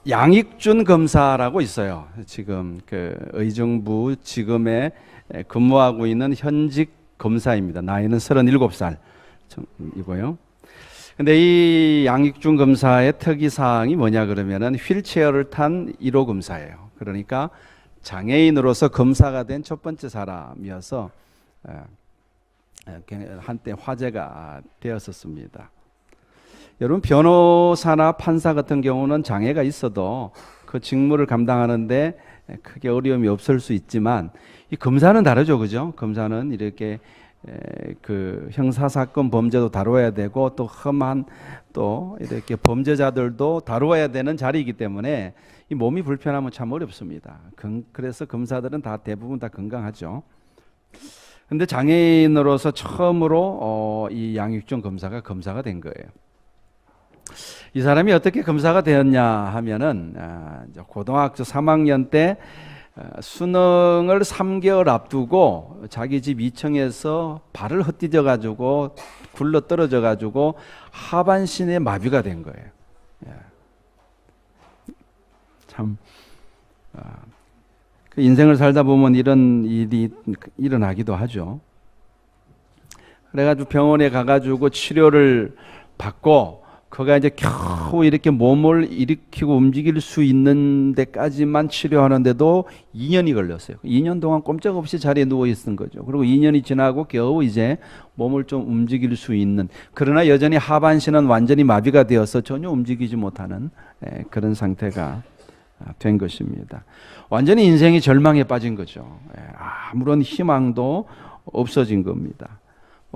양익준 검사라고 있어요. 지금 그 의정부 지검에 근무하고 있는 현직 검사입니다. 나이는 37살이고요. 근데 이 양익준 검사의 특이사항이 뭐냐 그러면은 휠체어를 탄 1호 검사예요. 그러니까 장애인으로서 검사가 된 첫 번째 사람이어서 한때 화제가 되었었습니다. 여러분, 변호사나 판사 같은 경우는 장애가 있어도 그 직무를 감당하는데 크게 어려움이 없을 수 있지만 이 검사는 다르죠, 그죠? 검사는 이렇게 그 형사사건 범죄도 다루어야 되고 또 험한 또 이렇게 범죄자들도 다루어야 되는 자리이기 때문에 이 몸이 불편하면 참 어렵습니다. 그래서 검사들은 다 대부분 다 건강하죠. 근데 장애인으로서 처음으로 이 양익준 검사가 된 거예요. 이 사람이 어떻게 검사가 되었냐 하면은 고등학교 3학년 때 수능을 3개월 앞두고 자기 집 2층에서 발을 헛디뎌 가지고 굴러 떨어져 가지고 하반신에 마비가 된 거예요. 참 그 인생을 살다 보면 이런 일이 일어나기도 하죠. 그래가지고 병원에 가가지고 치료를 받고 그가 이제 겨우 이렇게 몸을 일으키고 움직일 수 있는 데까지만 치료하는데도 2년이 걸렸어요. 2년 동안 꼼짝없이 자리에 누워 있은 거죠. 그리고 2년이 지나고 겨우 이제 몸을 좀 움직일 수 있는, 그러나 여전히 하반신은 완전히 마비가 되어서 전혀 움직이지 못하는 그런 상태가 된 것입니다. 완전히 인생이 절망에 빠진 거죠. 아무런 희망도 없어진 겁니다.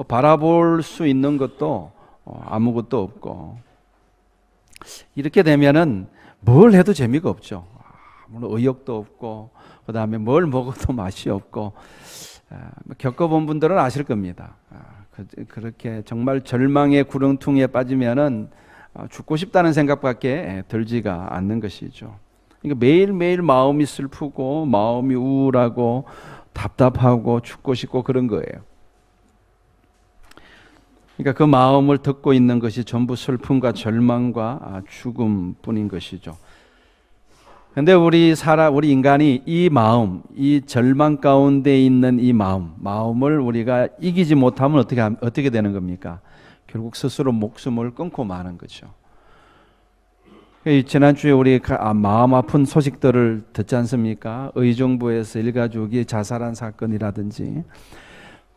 바라볼 수 있는 것도 아무것도 없고, 이렇게 되면은 뭘 해도 재미가 없죠. 아무런 의욕도 없고, 그 다음에 뭘 먹어도 맛이 없고, 겪어본 분들은 아실 겁니다. 그렇게 정말 절망의 구렁텅이에 빠지면은 죽고 싶다는 생각밖에 들지가 않는 것이죠. 그러니까 매일매일 마음이 슬프고 마음이 우울하고 답답하고 죽고 싶고 그런 거예요. 그러니까 그 마음을 듣고 있는 것이 전부 슬픔과 절망과 죽음뿐인 것이죠. 근데 우리 인간이 이 마음, 이 절망 가운데 있는 이 마음을 우리가 이기지 못하면 어떻게 되는 겁니까? 결국 스스로 목숨을 끊고 마는 거죠. 지난주에 우리 마음 아픈 소식들을 듣지 않습니까? 의정부에서 일가족이 자살한 사건이라든지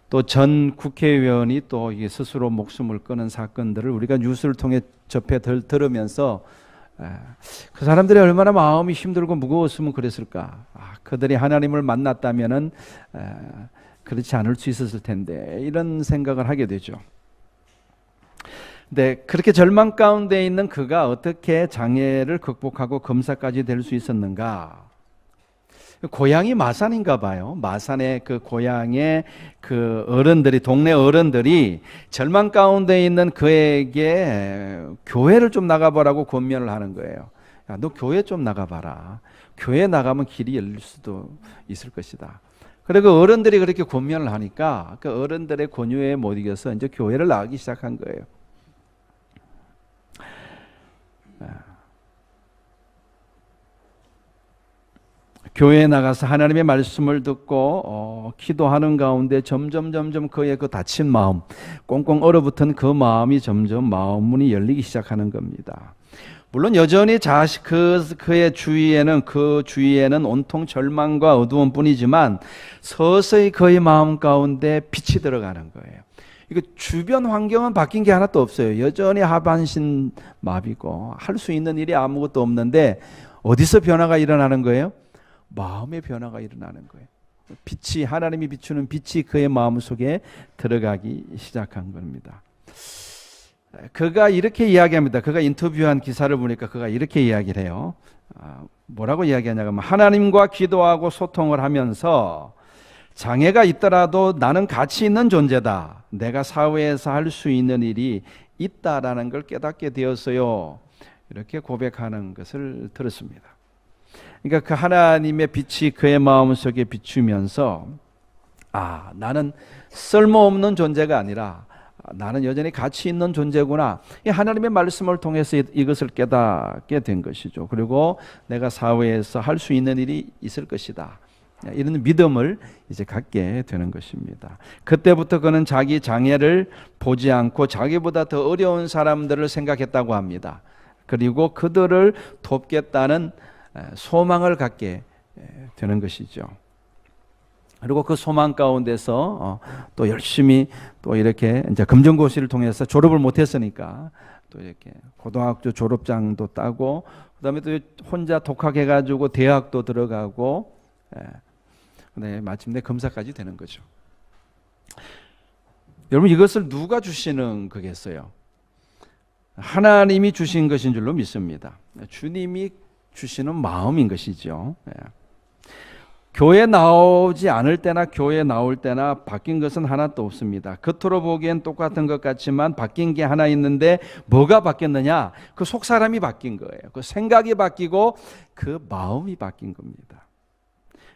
또 전 국회의원이 또 스스로 목숨을 끊은 사건들을 우리가 뉴스를 통해 접해 들으면서 그 사람들이 얼마나 마음이 힘들고 무거웠으면 그랬을까. 그들이 하나님을 만났다면은 그렇지 않을 수 있었을 텐데, 이런 생각을 하게 되죠. 네, 그렇게 절망 가운데 있는 그가 어떻게 장애를 극복하고 검사까지 될 수 있었는가? 고향이 마산인가 봐요. 마산의 그 고향의 그 어른들이, 동네 어른들이 절망 가운데 있는 그에게 교회를 좀 나가보라고 권면을 하는 거예요. 야, 너 교회 좀 나가봐라. 교회 나가면 길이 열릴 수도 있을 것이다. 그리고 어른들이 그렇게 권면을 하니까 그 어른들의 권유에 못 이겨서 이제 교회를 나가기 시작한 거예요. 교회에 나가서 하나님의 말씀을 듣고 기도하는 가운데 점점 그의 그 다친 마음, 꽁꽁 얼어붙은 그 마음이 점점 마음 문이 열리기 시작하는 겁니다. 물론 여전히 그의 주위에는 온통 절망과 어두움뿐이지만 서서히 그의 마음 가운데 빛이 들어가는 거예요. 이거 주변 환경은 바뀐 게 하나도 없어요. 여전히 하반신 마비고 할 수 있는 일이 아무것도 없는데 어디서 변화가 일어나는 거예요? 마음의 변화가 일어나는 거예요. 빛이, 하나님이 비추는 빛이 그의 마음 속에 들어가기 시작한 겁니다. 그가 이렇게 이야기합니다. 그가 인터뷰한 기사를 보니까 그가 이렇게 이야기를 해요. 뭐라고 이야기하냐면, 하나님과 기도하고 소통을 하면서 장애가 있더라도 나는 가치 있는 존재다. 내가 사회에서 할 수 있는 일이 있다라는 걸 깨닫게 되었어요. 이렇게 고백하는 것을 들었습니다. 그러니까 그 하나님의 빛이 그의 마음속에 비추면서 나는 쓸모없는 존재가 아니라 나는 여전히 가치 있는 존재구나. 이 하나님의 말씀을 통해서 이것을 깨닫게 된 것이죠. 그리고 내가 사회에서 할 수 있는 일이 있을 것이다. 이런 믿음을 이제 갖게 되는 것입니다. 그때부터 그는 자기 장애를 보지 않고 자기보다 더 어려운 사람들을 생각했다고 합니다. 그리고 그들을 돕겠다는 소망을 갖게 되는 것이죠. 그리고 그 소망 가운데서 또 열심히 또 이렇게 이제 검정고시를 통해서 졸업을 못했으니까 또 이렇게 고등학교 졸업장도 따고 그다음에 또 혼자 독학해가지고 대학도 들어가고 네, 마침내 검사까지 되는 거죠. 여러분 이것을 누가 주시는 거겠어요? 하나님이 주신 것인 줄로 믿습니다. 주님이 주시는 마음인 것이죠. 교회 나오지 않을 때나 교회 나올 때나 바뀐 것은 하나도 없습니다. 겉으로 보기엔 똑같은 것 같지만 바뀐 게 하나 있는데 뭐가 바뀌었느냐? 그 속 사람이 바뀐 거예요. 그 생각이 바뀌고 그 마음이 바뀐 겁니다.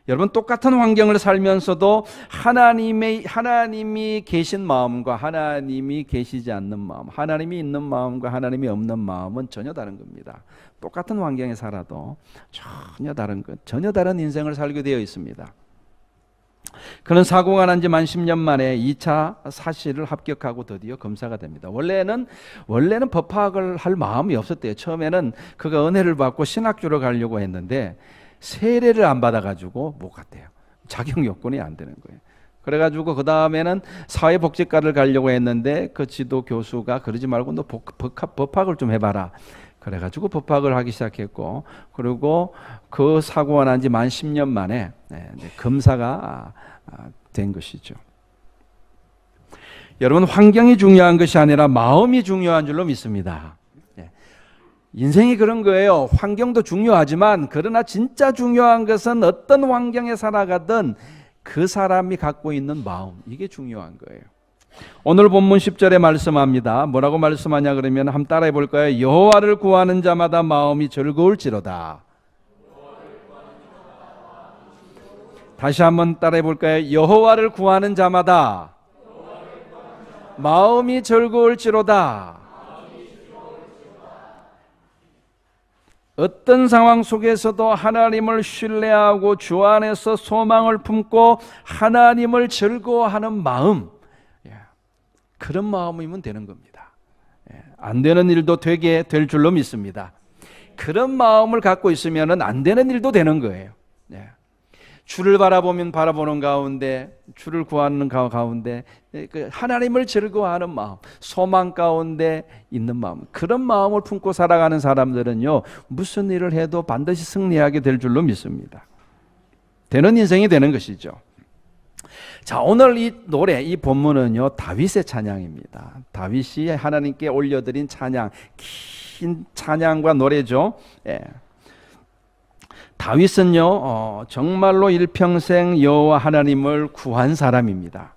여러분 똑같은 환경을 살면서도 하나님이 계신 마음과 하나님이 계시지 않는 마음, 하나님이 있는 마음과 하나님이 없는 마음은 전혀 다른 겁니다. 똑같은 환경에 살아도 전혀 다른 인생을 살게 되어 있습니다. 그는 사고가 난 지 만 10년 만에 2차 사시를 합격하고 드디어 검사가 됩니다. 원래는 법학을 할 마음이 없었대요. 처음에는 그가 은혜를 받고 신학교를 가려고 했는데 세례를 안 받아가지고 못 갔대요. 자격 요건이 안 되는 거예요. 그래가지고 그 다음에는 사회복지과를 가려고 했는데 그 지도 교수가 그러지 말고 너 법학을 좀 해봐라. 그래가지고 법학을 하기 시작했고 그리고 그 사고가 난 지 만 10년 만에 검사가 된 것이죠. 여러분 환경이 중요한 것이 아니라 마음이 중요한 줄로 믿습니다. 인생이 그런 거예요. 환경도 중요하지만 그러나 진짜 중요한 것은 어떤 환경에 살아가든 그 사람이 갖고 있는 마음, 이게 중요한 거예요. 오늘 본문 10절에 말씀합니다. 뭐라고 말씀하냐 그러면 한번 따라해 볼까요? 여호와를 구하는 자마다 마음이 즐거울지로다. 다시 한번 따라해 볼까요? 여호와를 구하는 자마다 마음이 즐거울지로다. 어떤 상황 속에서도 하나님을 신뢰하고 주 안에서 소망을 품고 하나님을 즐거워하는 마음, 그런 마음이면 되는 겁니다. 안 되는 일도 되게 될 줄로 믿습니다. 그런 마음을 갖고 있으면 안 되는 일도 되는 거예요. 주를 바라보는 가운데, 주를 구하는 가운데 하나님을 즐거워하는 마음, 소망 가운데 있는 마음, 그런 마음을 품고 살아가는 사람들은요 무슨 일을 해도 반드시 승리하게 될 줄로 믿습니다. 되는 인생이 되는 것이죠. 자, 오늘 이 노래, 이 본문은요 다윗의 찬양입니다. 다윗이 하나님께 올려드린 찬양, 긴 찬양과 노래죠. 다윗은요 정말로 일평생 여호와 하나님을 구한 사람입니다.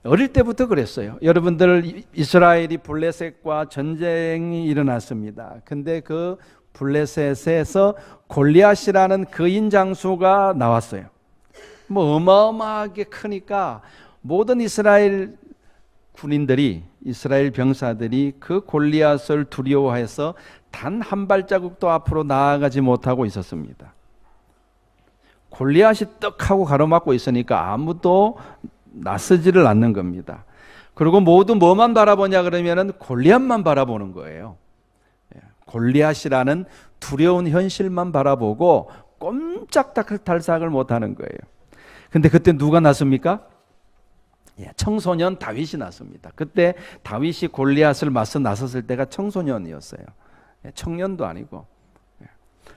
어릴 때부터 그랬어요. 여러분들 이스라엘이 블레셋과 전쟁이 일어났습니다. 근데 그 블레셋에서 골리앗이라는 거인 장수가 나왔어요. 뭐 어마어마하게 크니까 모든 이스라엘 군인들이, 이스라엘 병사들이 그 골리앗을 두려워해서 단 한 발자국도 앞으로 나아가지 못하고 있었습니다. 골리앗이 떡하고 가로막고 있으니까 아무도 나서지를 않는 겁니다. 그리고 모두 뭐만 바라보냐 그러면은 골리앗만 바라보는 거예요. 골리앗이라는 두려운 현실만 바라보고 꼼짝달싹을 못하는 거예요. 근데 그때 누가 났습니까? 청소년 다윗이 났습니다. 그때 다윗이 골리앗을 맞서 나섰을 때가 청소년이었어요. 청년도 아니고.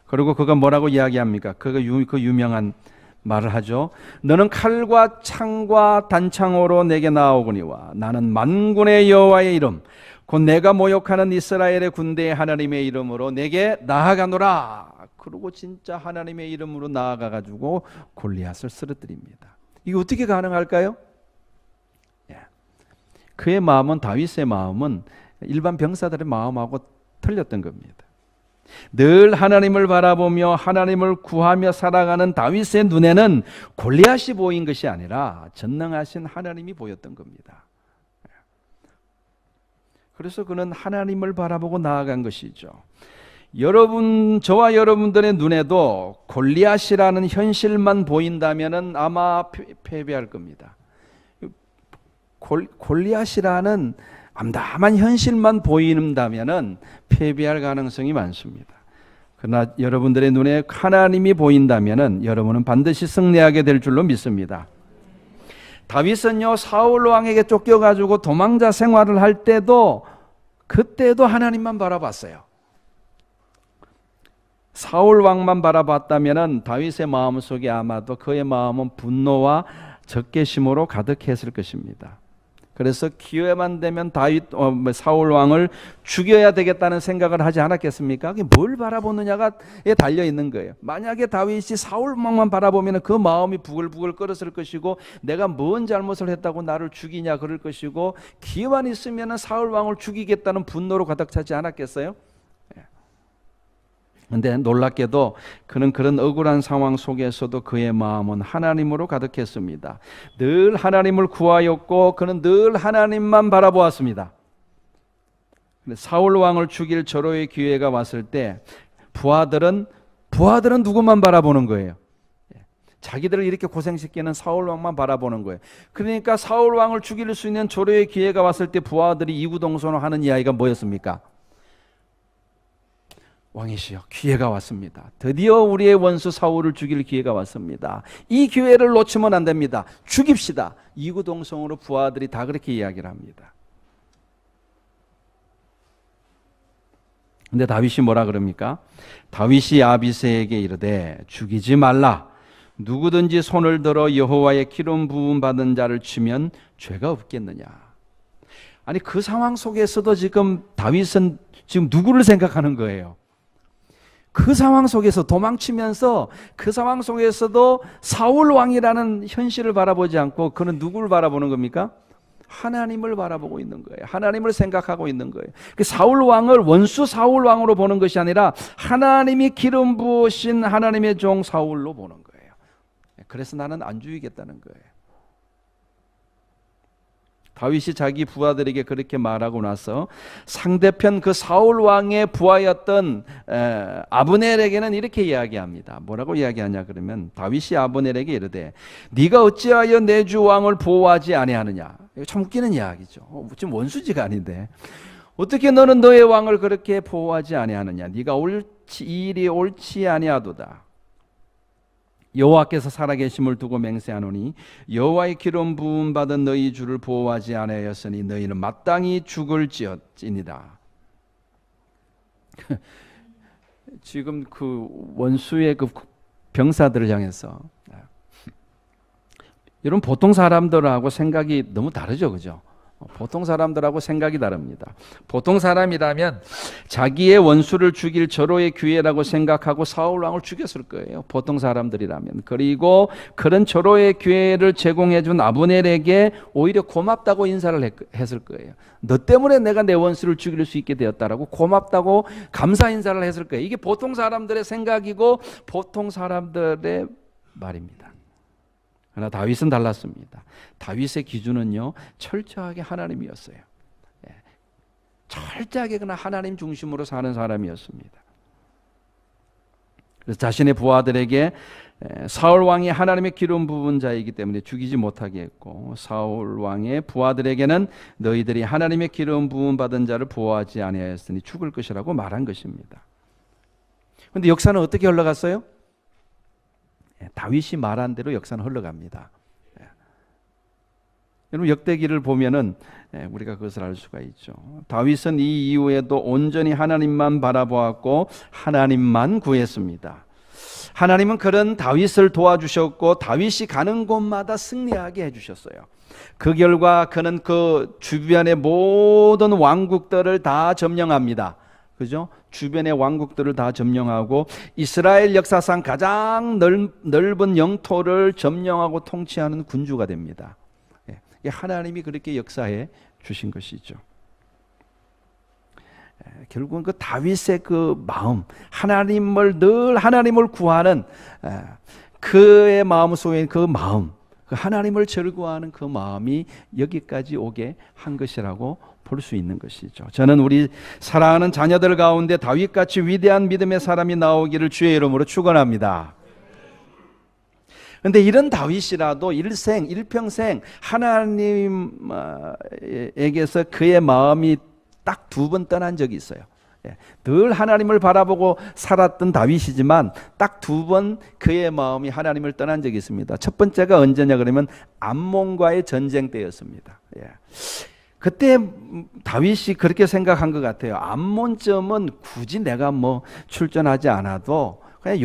그리고 그가 뭐라고 이야기합니까? 그가 그 유명한 말을 하죠. 너는 칼과 창과 단창으로 내게 나오거니와 나는 만군의 여호와의 이름 곧 내가 모욕하는 이스라엘의 군대의 하나님의 이름으로 내게 나아가노라. 그리고 진짜 하나님의 이름으로 나아가가지고 골리앗을 쓰러뜨립니다. 이게 어떻게 가능할까요? 그의 마음은, 다윗의 마음은 일반 병사들의 마음하고 틀렸던 겁니다. 늘 하나님을 바라보며 하나님을 구하며 살아가는 다윗의 눈에는 골리앗이 보인 것이 아니라 전능하신 하나님이 보였던 겁니다. 그래서 그는 하나님을 바라보고 나아간 것이죠. 여러분, 저와 여러분들의 눈에도 골리앗이라는 현실만 보인다면은 아마 패배할 겁니다. 골리앗이라는 암담한 현실만 보인다면은 패배할 가능성이 많습니다. 그러나 여러분들의 눈에 하나님이 보인다면은 여러분은 반드시 승리하게 될 줄로 믿습니다. 다윗은요, 사울 왕에게 쫓겨가지고 도망자 생활을 할 때도 그때도 하나님만 바라봤어요. 사울 왕만 바라봤다면은 다윗의 마음 속에 아마도 그의 마음은 분노와 적개심으로 가득했을 것입니다. 그래서 기회만 되면 사울 왕을 죽여야 되겠다는 생각을 하지 않았겠습니까? 그게 뭘 바라보느냐가 달려 있는 거예요. 만약에 다윗이 사울 왕만 바라보면 그 마음이 부글부글 끓었을 것이고, 내가 뭔 잘못을 했다고 나를 죽이냐 그럴 것이고, 기회만 있으면 사울 왕을 죽이겠다는 분노로 가득 차지 않았겠어요? 그런데 놀랍게도 그는 그런 억울한 상황 속에서도 그의 마음은 하나님으로 가득했습니다. 늘 하나님을 구하였고 그는 늘 하나님만 바라보았습니다. 사울 왕을 죽일 절호의 기회가 왔을 때 부하들은 누구만 바라보는 거예요? 자기들을 이렇게 고생시키는 사울 왕만 바라보는 거예요. 그러니까 사울 왕을 죽일 수 있는 절호의 기회가 왔을 때 부하들이 이구동성으로 하는 이야기가 뭐였습니까? 왕이시여, 기회가 왔습니다. 드디어 우리의 원수 사울을 죽일 기회가 왔습니다. 이 기회를 놓치면 안 됩니다. 죽입시다. 이구동성으로 부하들이 다 그렇게 이야기를 합니다. 근데 다윗이 뭐라 그럽니까? 다윗이 아비새에게 이르되 죽이지 말라. 누구든지 손을 들어 여호와의 기름 부음 받은 자를 치면 죄가 없겠느냐. 아니, 그 상황 속에서도 지금 다윗은 지금 누구를 생각하는 거예요? 그 상황 속에서 도망치면서 그 상황 속에서도 사울 왕이라는 현실을 바라보지 않고 그는 누구를 바라보는 겁니까? 하나님을 바라보고 있는 거예요. 하나님을 생각하고 있는 거예요. 사울 왕을 원수 사울 왕으로 보는 것이 아니라 하나님이 기름 부으신 하나님의 종 사울로 보는 거예요. 그래서 나는 안 죽이겠다는 거예요. 다윗이 자기 부하들에게 그렇게 말하고 나서 상대편 그 사울 왕의 부하였던 아브넬에게는 이렇게 이야기합니다. 뭐라고 이야기하냐 그러면 다윗이 아브넬에게 이르되 네가 어찌하여 내 주 왕을 보호하지 아니하느냐. 이거 참 웃기는 이야기죠. 지금 원수지가 아닌데 어떻게 너는 너의 왕을 그렇게 보호하지 아니하느냐. 네가 이 일이 옳지 아니하도다. 여호와께서 살아계심을 두고 맹세하노니 여호와의 기름 부음 받은 너희 주를 보호하지 아니하였으니 너희는 마땅히 죽을지어니라. 지금 그 원수의 그 병사들을 향해서, 여러분 보통 사람들하고 생각이 너무 다르죠, 그죠? 보통 사람들하고 생각이 다릅니다. 보통 사람이라면 자기의 원수를 죽일 절호의 기회라고 생각하고 사울 왕을 죽였을 거예요. 보통 사람들이라면. 그리고 그런 절호의 기회를 제공해 준 아브넬에게 오히려 고맙다고 인사를 했을 거예요. 너 때문에 내가 내 원수를 죽일 수 있게 되었다라고 고맙다고 감사 인사를 했을 거예요. 이게 보통 사람들의 생각이고 보통 사람들의 말입니다. 그러나 다윗은 달랐습니다. 다윗의 기준은요, 철저하게 하나님이었어요. 철저하게 그냥 하나님 중심으로 사는 사람이었습니다. 그래서 자신의 부하들에게 사울 왕이 하나님의 기름 부은 자이기 때문에 죽이지 못하게 했고, 사울 왕의 부하들에게는 너희들이 하나님의 기름 부음 받은 자를 보호하지 아니하였으니 죽을 것이라고 말한 것입니다. 그런데 역사는 어떻게 흘러갔어요? 다윗이 말한 대로 역사는 흘러갑니다. 여러분 역대기를 보면은 우리가 그것을 알 수가 있죠. 다윗은 이 이후에도 온전히 하나님만 바라보았고 하나님만 구했습니다. 하나님은 그런 다윗을 도와주셨고 다윗이 가는 곳마다 승리하게 해주셨어요. 그 결과 그는 그 주변의 모든 왕국들을 다 점령합니다. 그죠? 주변의 왕국들을 다 점령하고 이스라엘 역사상 가장 넓은 영토를 점령하고 통치하는 군주가 됩니다. 하나님이 그렇게 역사해 주신 것이죠. 결국은 그 다윗의 그 마음, 늘 하나님을 구하는 그의 마음 속에 그 마음, 그 하나님을 즐거워하는 그 마음이 여기까지 오게 한 것이라고 볼 수 있는 것이죠. 저는 우리 사랑하는 자녀들 가운데 다윗같이 위대한 믿음의 사람이 나오기를 주의 이름으로 축원합니다. 그런데 이런 다윗이라도 일평생 하나님에게서 그의 마음이 딱 2번 떠난 적이 있어요. 늘 하나님을 바라보고 살았던 다윗이지만 딱 2번 그의 마음이 하나님을 떠난 적이 있습니다. 첫 번째가 언제냐 그러면 암몬과의 전쟁 때였습니다. 그때 다윗이 그렇게 생각한 것 같아요. 암몬점은 굳이 내가 출전하지 않아도 그냥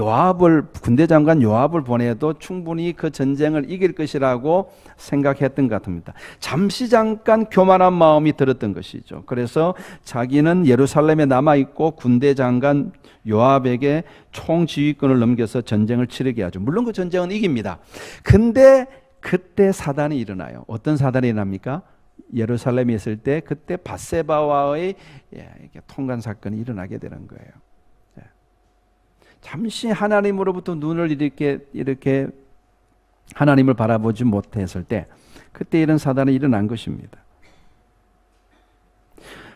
군대 장관 요압을 보내도 충분히 그 전쟁을 이길 것이라고 생각했던 것 같습니다. 잠깐 교만한 마음이 들었던 것이죠. 그래서 자기는 예루살렘에 남아있고 군대 장관 요압에게 총지휘권을 넘겨서 전쟁을 치르게 하죠. 물론 그 전쟁은 이깁니다. 근데 그때 사단이 일어나요. 어떤 사단이 일어납니까? 예루살렘에 있을 때 그때 밧세바와의 통관 사건이 일어나게 되는 거예요. 잠시 하나님으로부터 눈을 이렇게 하나님을 바라보지 못했을 때 그때 이런 사단이 일어난 것입니다.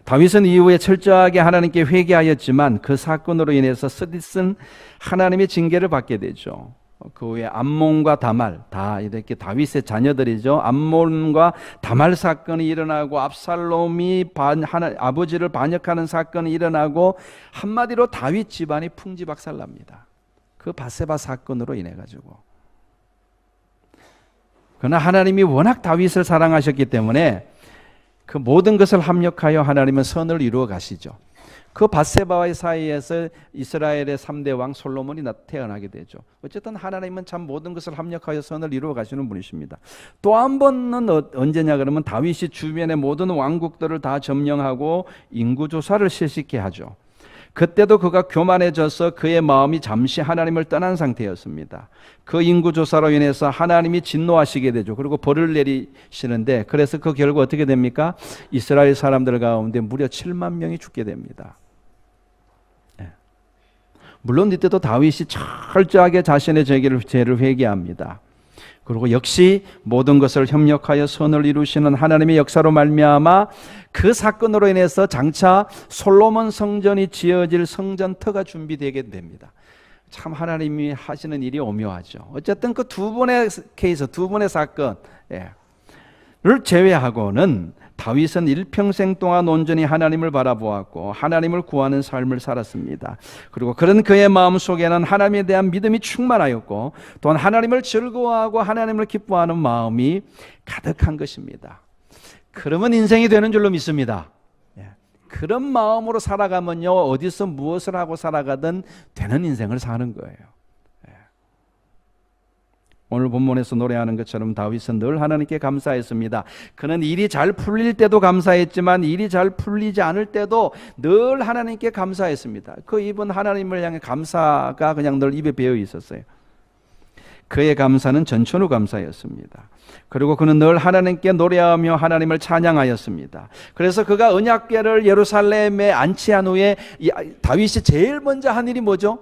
다윗은 이후에 철저하게 하나님께 회개하였지만 그 사건으로 인해서 쓰디쓴 하나님의 징계를 받게 되죠. 그 후에 암몬과 다말, 다 이렇게 다윗의 자녀들이죠. 암몬과 다말 사건이 일어나고 압살롬이 아버지를 반역하는 사건이 일어나고 한마디로 다윗 집안이 풍지박살납니다. 그 밧세바 사건으로 인해 가지고. 그러나 하나님이 워낙 다윗을 사랑하셨기 때문에 그 모든 것을 합력하여 하나님은 선을 이루어 가시죠. 그 밧세바와의 사이에서 이스라엘의 3대 왕 솔로몬이 태어나게 되죠. 어쨌든 하나님은 참 모든 것을 합력하여 선을 이루어 가시는 분이십니다. 또 한 번은 언제냐 그러면 다윗이 주변의 모든 왕국들을 다 점령하고 인구조사를 실시게 하죠. 그때도 그가 교만해져서 그의 마음이 잠시 하나님을 떠난 상태였습니다. 그 인구조사로 인해서 하나님이 진노하시게 되죠. 그리고 벌을 내리시는데 그래서 그 결과 어떻게 됩니까? 이스라엘 사람들 가운데 무려 7만 명이 죽게 됩니다. 물론 이때도 다윗이 철저하게 자신의 죄를 회개합니다. 그리고 역시 모든 것을 협력하여 선을 이루시는 하나님의 역사로 말미암아 그 사건으로 인해서 장차 솔로몬 성전이 지어질 성전터가 준비되게 됩니다. 참 하나님이 하시는 일이 오묘하죠. 어쨌든 그 2번의 케이스, 2번의 사건을 제외하고는 다윗은 일평생 동안 온전히 하나님을 바라보았고 하나님을 구하는 삶을 살았습니다. 그리고 그런 그의 마음속에는 하나님에 대한 믿음이 충만하였고 또한 하나님을 즐거워하고 하나님을 기뻐하는 마음이 가득한 것입니다. 그러면 인생이 되는 줄로 믿습니다. 그런 마음으로 살아가면요, 어디서 무엇을 하고 살아가든 되는 인생을 사는 거예요. 오늘 본문에서 노래하는 것처럼 다윗은 늘 하나님께 감사했습니다. 그는 일이 잘 풀릴 때도 감사했지만 일이 잘 풀리지 않을 때도 늘 하나님께 감사했습니다. 그 입은 하나님을 향해 감사가 그냥 늘 입에 배어 있었어요. 그의 감사는 전천후 감사였습니다. 그리고 그는 늘 하나님께 노래하며 하나님을 찬양하였습니다. 그래서 그가 언약궤를 예루살렘에 안치한 후에 다윗이 제일 먼저 한 일이 뭐죠?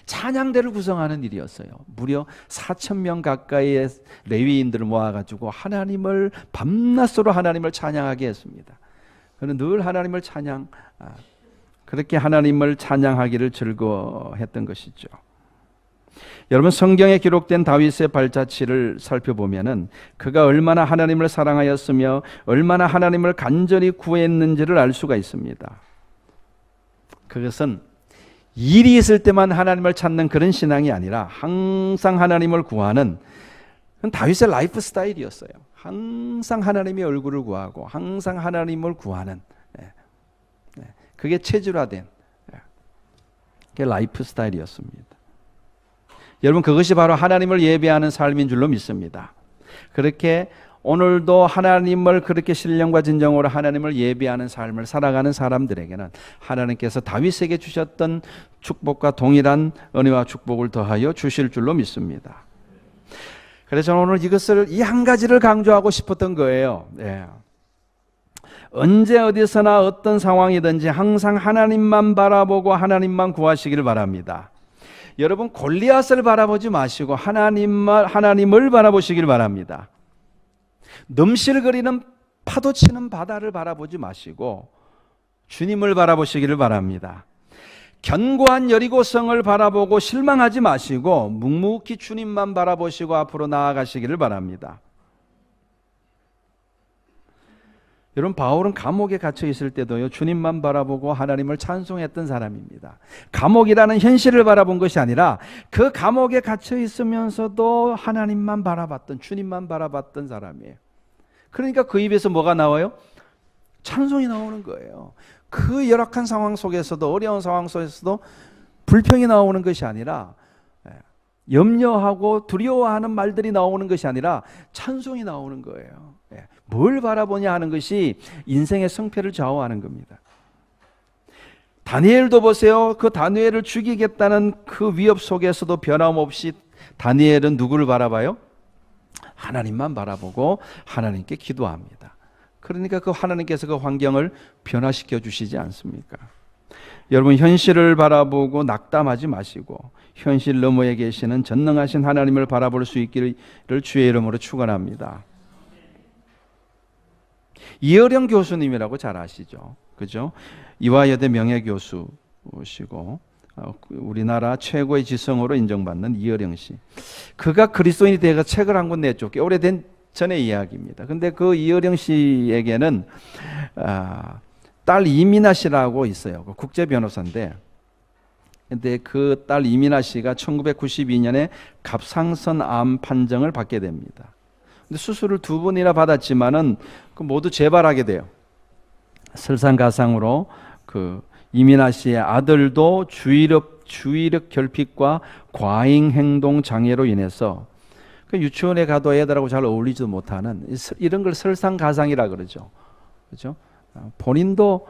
찬양대를 구성하는 일이었어요. 무려 4,000명 가까이의 레위인들을 모아가지고 하나님을 밤낮으로 하나님을 찬양하게 했습니다. 그는 늘 하나님을 그렇게 하나님을 찬양하기를 즐거워했던 것이죠. 여러분, 성경에 기록된 다윗의 발자취를 살펴보면은 그가 얼마나 하나님을 사랑하였으며 얼마나 하나님을 간절히 구했는지를 알 수가 있습니다. 그것은 일이 있을 때만 하나님을 찾는 그런 신앙이 아니라 항상 하나님을 구하는 그건 다윗의 라이프 스타일이었어요. 항상 하나님의 얼굴을 구하고 항상 하나님을 구하는, 그게 체질화된 그게 라이프 스타일이었습니다. 여러분, 그것이 바로 하나님을 예배하는 삶인 줄로 믿습니다. 그렇게 오늘도 하나님을 그렇게 신령과 진정으로 하나님을 예배하는 삶을 살아가는 사람들에게는 하나님께서 다윗에게 주셨던 축복과 동일한 은혜와 축복을 더하여 주실 줄로 믿습니다. 그래서 저는 오늘 이 한 가지를 강조하고 싶었던 거예요. 언제 어디서나 어떤 상황이든지 항상 하나님만 바라보고 하나님만 구하시기를 바랍니다. 여러분 골리앗을 바라보지 마시고 하나님을 바라보시길 바랍니다. 넘실거리는 파도치는 바다를 바라보지 마시고 주님을 바라보시기를 바랍니다. 견고한 여리고성을 바라보고 실망하지 마시고 묵묵히 주님만 바라보시고 앞으로 나아가시기를 바랍니다. 여러분 바울은 감옥에 갇혀 있을 때도요 주님만 바라보고 하나님을 찬송했던 사람입니다. 감옥이라는 현실을 바라본 것이 아니라 그 감옥에 갇혀 있으면서도 하나님만 바라봤던, 주님만 바라봤던 사람이에요. 그러니까 그 입에서 뭐가 나와요? 찬송이 나오는 거예요. 그 열악한 상황 속에서도, 어려운 상황 속에서도 불평이 나오는 것이 아니라, 염려하고 두려워하는 말들이 나오는 것이 아니라 찬송이 나오는 거예요. 뭘 바라보냐 하는 것이 인생의 성패를 좌우하는 겁니다. 다니엘도 보세요. 그 다니엘을 죽이겠다는 그 위협 속에서도 변함없이 다니엘은 누구를 바라봐요? 하나님만 바라보고 하나님께 기도합니다. 그러니까 그 하나님께서 그 환경을 변화시켜 주시지 않습니까? 여러분 현실을 바라보고 낙담하지 마시고 현실 너머에 계시는 전능하신 하나님을 바라볼 수 있기를 주의 이름으로 축원합니다. 이어령 교수님이라고 잘 아시죠? 그죠? 이화여대 명예교수시고 우리나라 최고의 지성으로 인정받는 이어령 씨. 그가 그리스도인이 되어서 책을 한 권 냈죠. 꽤 오래된 전의 이야기입니다. 근데 그 이어령 씨에게는 딸 이민아 씨라고 있어요. 국제 변호사인데, 근데 그 딸 이민아 씨가 1992년에 갑상선 암 판정을 받게 됩니다. 근데 수술을 2번이나 받았지만은 모두 재발하게 돼요. 설상가상으로 그 이민아 씨의 아들도 주의력 결핍과 과잉 행동 장애로 인해서 유치원에 가도 애들하고 잘 어울리지도 못하는 이런 걸 설상가상이라 그러죠. 그렇죠? 본인도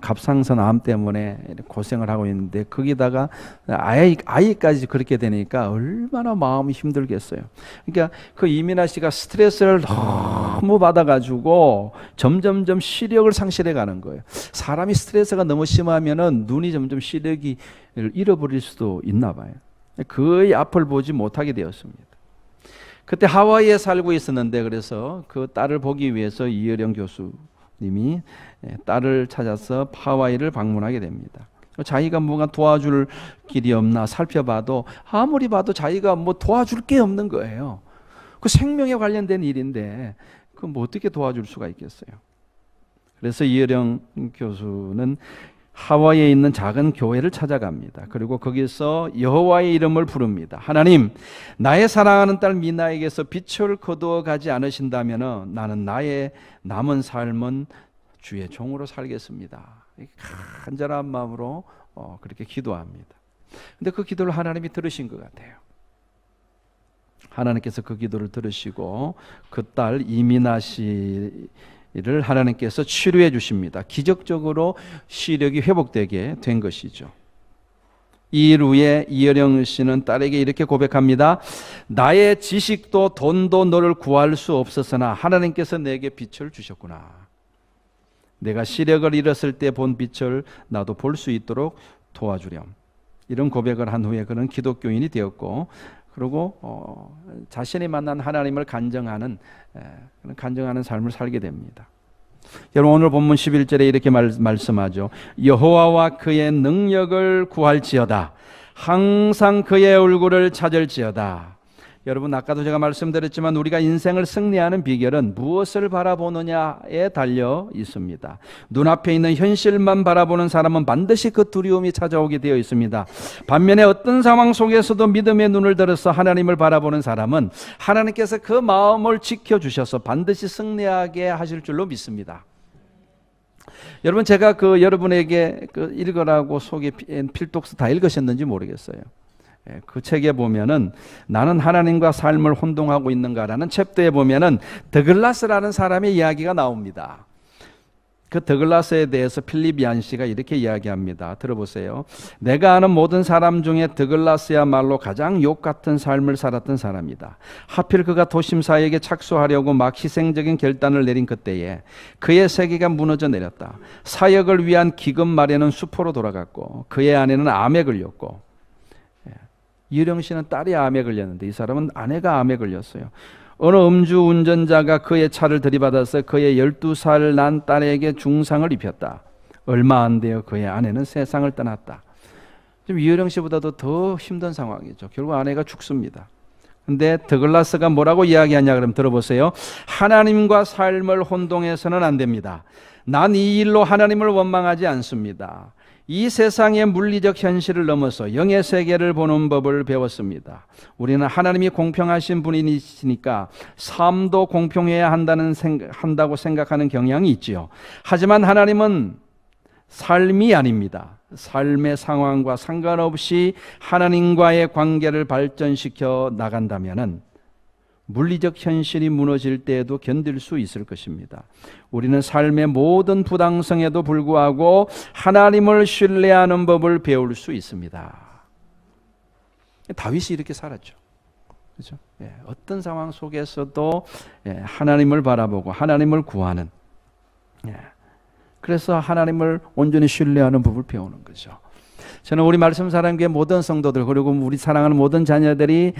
갑상선 암 때문에 고생을 하고 있는데 거기다가 아이까지 그렇게 되니까 얼마나 마음이 힘들겠어요. 그러니까 그 이민아 씨가 스트레스를 너무 받아가지고 점점점 시력을 상실해 가는 거예요. 사람이 스트레스가 너무 심하면은 눈이 점점 시력이 잃어버릴 수도 있나 봐요. 거의 앞을 보지 못하게 되었습니다. 그때 하와이에 살고 있었는데 그래서 그 딸을 보기 위해서 이어령 교수님이 딸을 찾아서 하와이를 방문하게 됩니다. 자기가 뭔가 도와줄 길이 없나 살펴봐도 아무리 봐도 자기가 뭐 도와줄 게 없는 거예요. 그 생명에 관련된 일인데 그 뭐 어떻게 도와줄 수가 있겠어요. 그래서 이어령 교수는 하와이에 있는 작은 교회를 찾아갑니다. 그리고 거기서 여호와의 이름을 부릅니다. 하나님, 나의 사랑하는 딸 미나에게서 빛을 거두어 가지 않으신다면 나는 나의 남은 삶은 주의 종으로 살겠습니다. 간절한 마음으로 그렇게 기도합니다. 근데 그 기도를 하나님이 들으신 것 같아요. 하나님께서 그 기도를 들으시고 그 딸 이민아 씨를 하나님께서 치료해 주십니다. 기적적으로 시력이 회복되게 된 것이죠. 이 일 후에 이어령 씨는 딸에게 이렇게 고백합니다. 나의 지식도 돈도 너를 구할 수 없었으나 하나님께서 내게 빛을 주셨구나. 내가 시력을 잃었을 때 본 빛을 나도 볼 수 있도록 도와주렴. 이런 고백을 한 후에 그는 기독교인이 되었고, 그리고 자신이 만난 하나님을 간증하는 삶을 살게 됩니다. 여러분 오늘 본문 11절에 이렇게 말씀하죠. 여호와와 그의 능력을 구할지어다. 항상 그의 얼굴을 찾을지어다. 여러분 아까도 제가 말씀드렸지만 우리가 인생을 승리하는 비결은 무엇을 바라보느냐에 달려 있습니다. 눈앞에 있는 현실만 바라보는 사람은 반드시 그 두려움이 찾아오게 되어 있습니다. 반면에 어떤 상황 속에서도 믿음의 눈을 들어서 하나님을 바라보는 사람은 하나님께서 그 마음을 지켜주셔서 반드시 승리하게 하실 줄로 믿습니다. 여러분 제가 여러분에게 읽으라고 속에 필독서 다 읽으셨는지 모르겠어요. 그 책에 보면은 나는 하나님과 삶을 혼동하고 있는가라는 챕터에 보면은 더글라스라는 사람의 이야기가 나옵니다. 그 더글라스에 대해서 필립 얀 씨가 이렇게 이야기합니다. 들어보세요. 내가 아는 모든 사람 중에 더글라스야말로 가장 욕 같은 삶을 살았던 사람이다. 하필 그가 도심사에게 착수하려고 막 희생적인 결단을 내린 그때에 그의 세계가 무너져 내렸다. 사역을 위한 기금 마련은 수포로 돌아갔고 그의 아내는 암에 걸렸고 이효령 씨는 딸이 암에 걸렸는데 이 사람은 아내가 암에 걸렸어요. 어느 음주 운전자가 그의 차를 들이받아서 그의 12살 난 딸에게 중상을 입혔다. 얼마 안 되어 그의 아내는 세상을 떠났다. 좀 이효령 씨보다도 더 힘든 상황이죠. 결국 아내가 죽습니다. 근데 더글라스가 뭐라고 이야기하냐 그러면 들어보세요. 하나님과 삶을 혼동해서는 안 됩니다. 난 이 일로 하나님을 원망하지 않습니다. 이 세상의 물리적 현실을 넘어서 영의 세계를 보는 법을 배웠습니다. 우리는 하나님이 공평하신 분이시니까 삶도 공평해야 한다고 생각하는 경향이 있지요. 하지만 하나님은 삶이 아닙니다. 삶의 상황과 상관없이 하나님과의 관계를 발전시켜 나간다면은 물리적 현실이 무너질 때에도 견딜 수 있을 것입니다. 우리는 삶의 모든 부당성에도 불구하고 하나님을 신뢰하는 법을 배울 수 있습니다. 다윗이 이렇게 살았죠. 그렇죠? 어떤 상황 속에서도 하나님을 바라보고 하나님을 구하는, 그래서 하나님을 온전히 신뢰하는 법을 배우는 거죠. 저는 우리 말씀 사랑교회 모든 성도들 그리고 우리 사랑하는 모든 자녀들이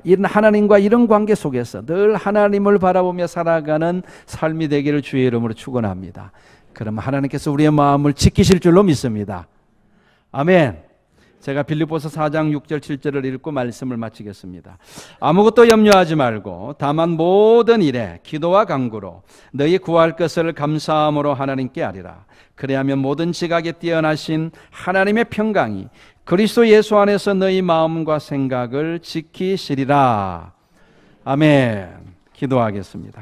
이런 하나님과 이런 관계 속에서 늘 하나님을 바라보며 살아가는 삶이 되기를 주의 이름으로 축원합니다. 그럼 하나님께서 우리의 마음을 지키실 줄로 믿습니다. 아멘. 제가 빌립보서 4장 6절 7절을 읽고 말씀을 마치겠습니다. 아무것도 염려하지 말고 다만 모든 일에 기도와 간구로 너희 구할 것을 감사함으로 하나님께 아뢰라. 그래야면 모든 지각에 뛰어나신 하나님의 평강이 그리스도 예수 안에서 너희 마음과 생각을 지키시리라. 아멘. 기도하겠습니다.